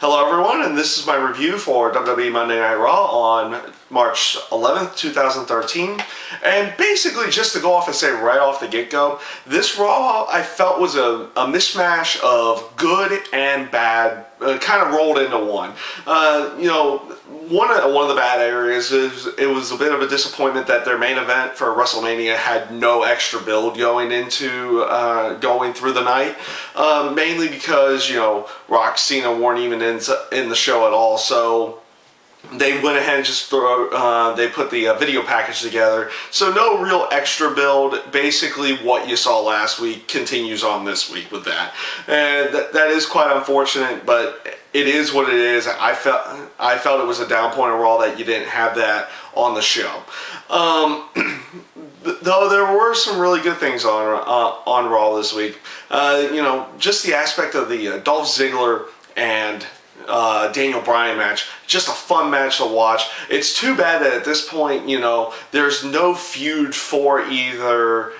Hello everyone, and this is my review for WWE Monday Night Raw on March 11th, 2013. And basically, just to go off and say right off the get-go, this Raw I felt was a mishmash of good and bad, kind of rolled into one. One of the bad areas is it was a bit of a disappointment that their main event for WrestleMania had no extra build going through the night, mainly because Rock, Cena weren't even in the show at all, so they went ahead and just they put the video package together. So no real extra build. Basically what you saw last week continues on this week with that. And that is quite unfortunate, but it is what it is. I felt it was a down point of Raw that you didn't have that on the show. Though there were some really good things on Raw this week. Just the aspect of the Dolph Ziggler and Daniel Bryan match, just a fun match to watch. It's too bad that at this point, there's no feud for either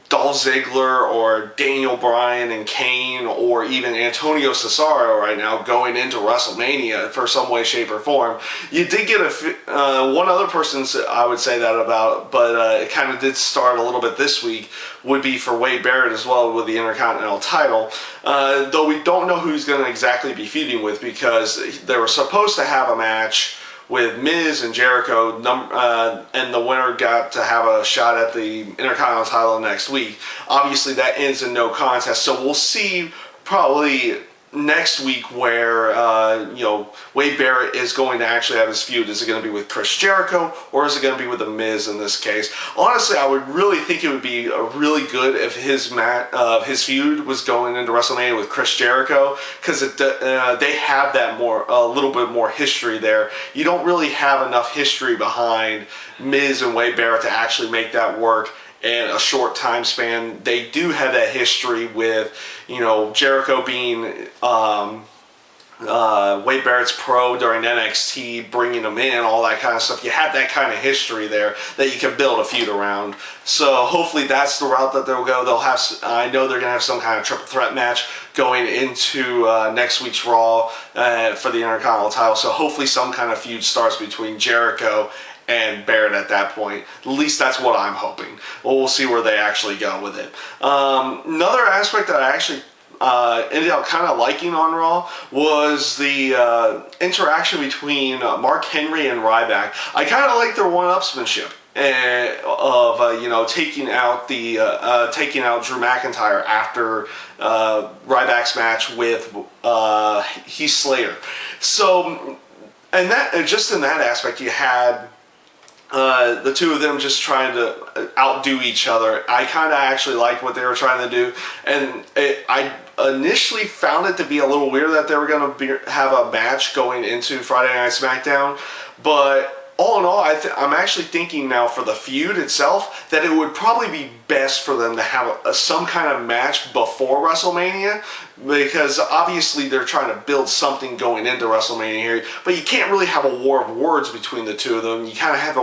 Dolph Ziggler or Daniel Bryan and Kane or even Antonio Cesaro right now going into WrestleMania for some way, shape, or form. You did get one other person I would say that about, but it kind of did start a little bit this week, would be for Wade Barrett as well with the Intercontinental title. Though we don't know who he's going to exactly be feuding with, because they were supposed to have a match with Miz and Jericho, and the winner got to have a shot at the Intercontinental title next week. Obviously, that ends in no contest, so we'll see probably next week where Wade Barrett is going to actually have his feud. Is it going to be with Chris Jericho, or is it going to be with The Miz in this case? Honestly, I would really think it would be really good if his feud was going into WrestleMania with Chris Jericho, because they have that a little bit more history there. You don't really have enough history behind Miz and Wade Barrett to actually make that work in a short time span. They do have that history with, Jericho being Wade Barrett's pro during NXT, bringing him in, all that kind of stuff. You have that kind of history there that you can build a feud around. So hopefully that's the route that they'll go. I know they're going to have some kind of triple threat match going into next week's Raw for the Intercontinental title. So hopefully some kind of feud starts between Jericho and Barrett at that point. At least that's what I'm hoping. Well, we'll see where they actually go with it. Another aspect that I actually ended up kind of liking on Raw was the interaction between Mark Henry and Ryback. I kind of like their one-upsmanship of taking out Drew McIntyre after Ryback's match with Heath Slater. So, and just in that aspect, you had the two of them just trying to outdo each other. I kind of actually liked what they were trying to do, and I initially found it to be a little weird that they were going to have a match going into Friday Night SmackDown, but all in all, I'm actually thinking now for the feud itself that it would probably be best for them to have some kind of match before WrestleMania, because obviously they're trying to build something going into WrestleMania here, but you can't really have a war of words between the two of them. You kind of have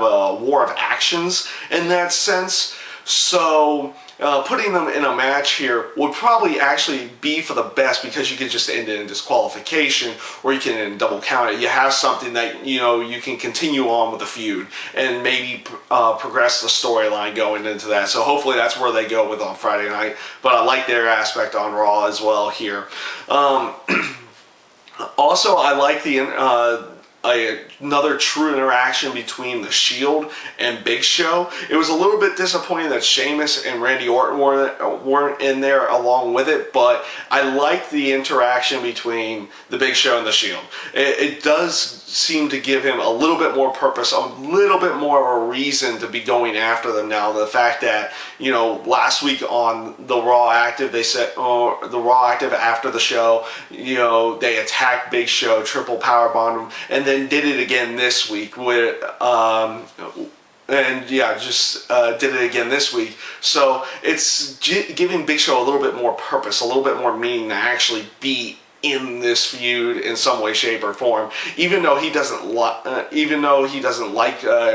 a war of actions in that sense. So putting them in a match here would probably actually be for the best, because you could just end it in disqualification, or you can end in double count it. You have something that you can continue on with the feud and maybe progress the storyline going into that. So hopefully that's where they go with on Friday night. But I like their aspect on Raw as well here. Also, I like another true interaction between The Shield and Big Show. It was a little bit disappointing that Sheamus and Randy Orton weren't in there along with it, but I like the interaction between the Big Show and The Shield. It does seem to give him a little bit more purpose, a little bit more of a reason to be going after them now. The fact that, last week on the Raw Active, they said, the Raw Active after the show, they attacked Big Show, triple powerbomb him, and then did it again this week with, did it again this week. So it's giving Big Show a little bit more purpose, a little bit more meaning to actually be in this feud in some way, shape, or form. Even though he doesn't like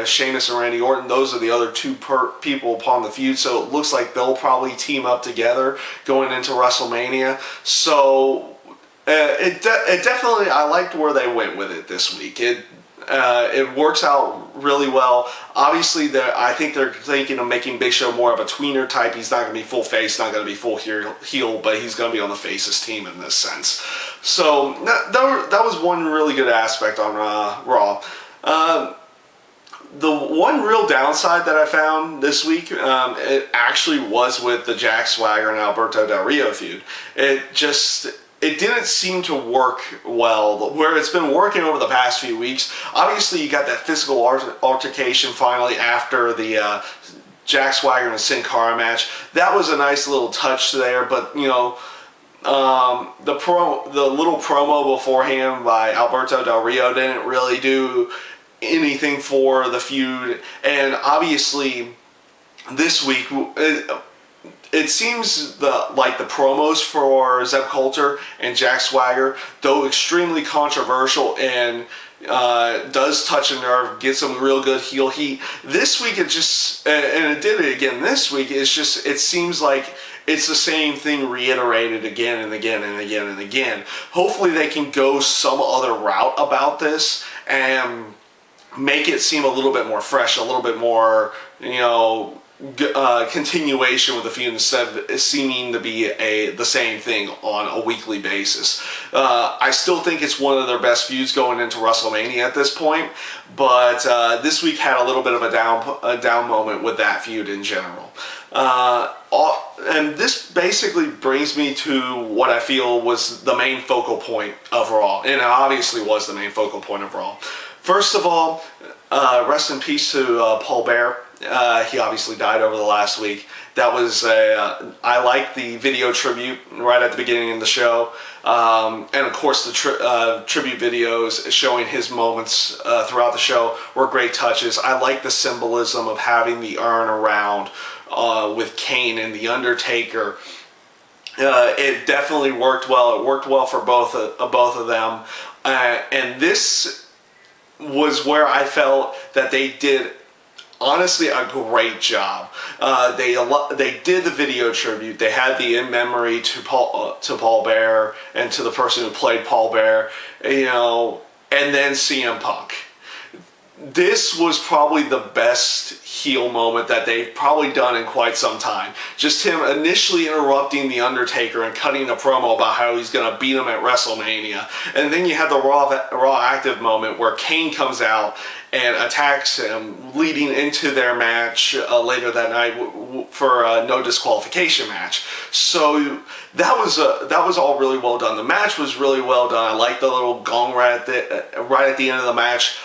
Sheamus and Randy Orton, those are the other two people upon the feud. So it looks like they'll probably team up together going into WrestleMania. So It definitely, I liked where they went with it this week. It works out really well. Obviously, I think they're thinking of making Big Show more of a tweener type. He's not going to be full face, not going to be full heel, but he's going to be on the faces team in this sense. So that was one really good aspect on Raw. The one real downside that I found this week, it actually was with the Jack Swagger and Alberto Del Rio feud. It didn't seem to work well, where it's been working over the past few weeks. Obviously, you got that physical altercation finally after the Jack Swagger and Sin Cara match. That was a nice little touch there, but you know, the little promo beforehand by Alberto Del Rio didn't really do anything for the feud. And obviously, this week, it seems like the promos for Zeb Coulter and Jack Swagger, though extremely controversial and does touch a nerve, get some real good heel heat. This week it just, and it did it again this week, it seems like it's the same thing reiterated again and again and again and again. Hopefully they can go some other route about this and make it seem a little bit more fresh, a little bit more, you know, continuation with the feud instead of seeming to be the same thing on a weekly basis. I still think it's one of their best feuds going into WrestleMania at this point, but this week had a little bit of a down moment with that feud in general. And this basically brings me to what I feel was the main focal point of Raw, and it obviously was the main focal point of Raw. First of all, rest in peace to Paul Bearer. He obviously died over the last week. That was I liked the video tribute right at the beginning of the show, and of course the tribute videos showing his moments throughout the show were great touches. I like the symbolism of having the urn around with Kane and the Undertaker. It definitely worked well. It worked well for both of them, and this was where I felt that they did honestly a great job. They did the video tribute. They had the in memory to Paul Bearer and to the person who played Paul Bearer, you know, and then CM Punk. This was probably the best heel moment that they've probably done in quite some time. Just him initially interrupting The Undertaker and cutting a promo about how he's going to beat him at WrestleMania. And then you have the Raw Active moment where Kane comes out and attacks him, leading into their match later that night for a no disqualification match. So that was all really well done. The match was really well done. I liked the little gong right at the end of the match,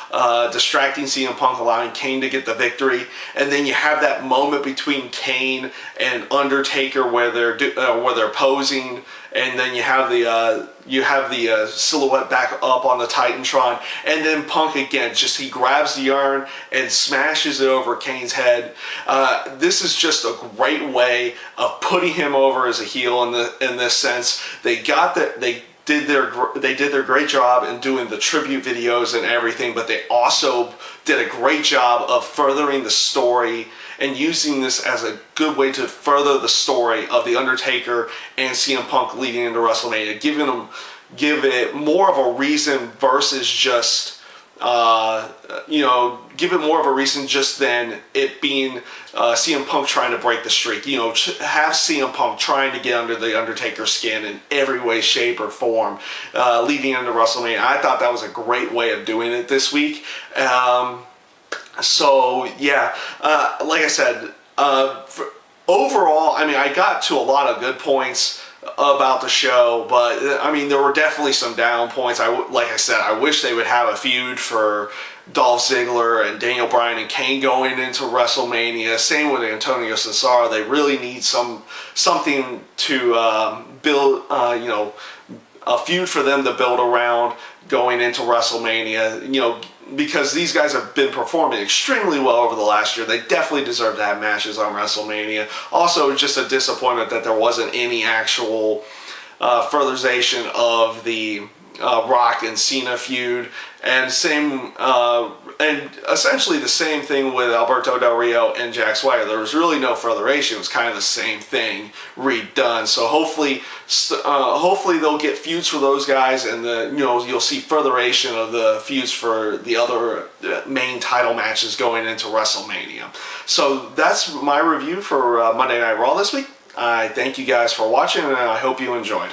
distracting CM Punk, allowing Kane to get the victory. And then you have that moment between Kane and Undertaker where they're posing, and then you have the silhouette back up on the Titantron, and then Punk again, he grabs the urn and smashes it over Kane's head. This is just a great way of putting him over as a heel in this sense. They did their great job in doing the tribute videos and everything, but they also did a great job of furthering the story and using this as a good way to further the story of The Undertaker and CM Punk leading into WrestleMania, give it more of a reason versus just, give it more of a reason just than it being CM Punk trying to break the streak. You know, have CM Punk trying to get under The Undertaker's skin in every way, shape, or form leading into WrestleMania. I thought that was a great way of doing it this week. So yeah, like I said, overall, I mean, I got to a lot of good points about the show, but I mean, there were definitely some down points. Like I said, I wish they would have a feud for Dolph Ziggler and Daniel Bryan and Kane going into WrestleMania. Same with Antonio Cesaro. They really need something to build, a feud for them to build around going into WrestleMania. Because these guys have been performing extremely well over the last year. They definitely deserve to have matches on WrestleMania. Also, just a disappointment that there wasn't any actual furtherization of the Rock and Cena feud, and and essentially the same thing with Alberto Del Rio and Jack Swagger. There was really no furtheration. It was kind of the same thing redone. So hopefully they'll get feuds for those guys, and you'll see furtheration of the feuds for the other main title matches going into WrestleMania. So that's my review for Monday Night Raw this week. I thank you guys for watching, and I hope you enjoyed.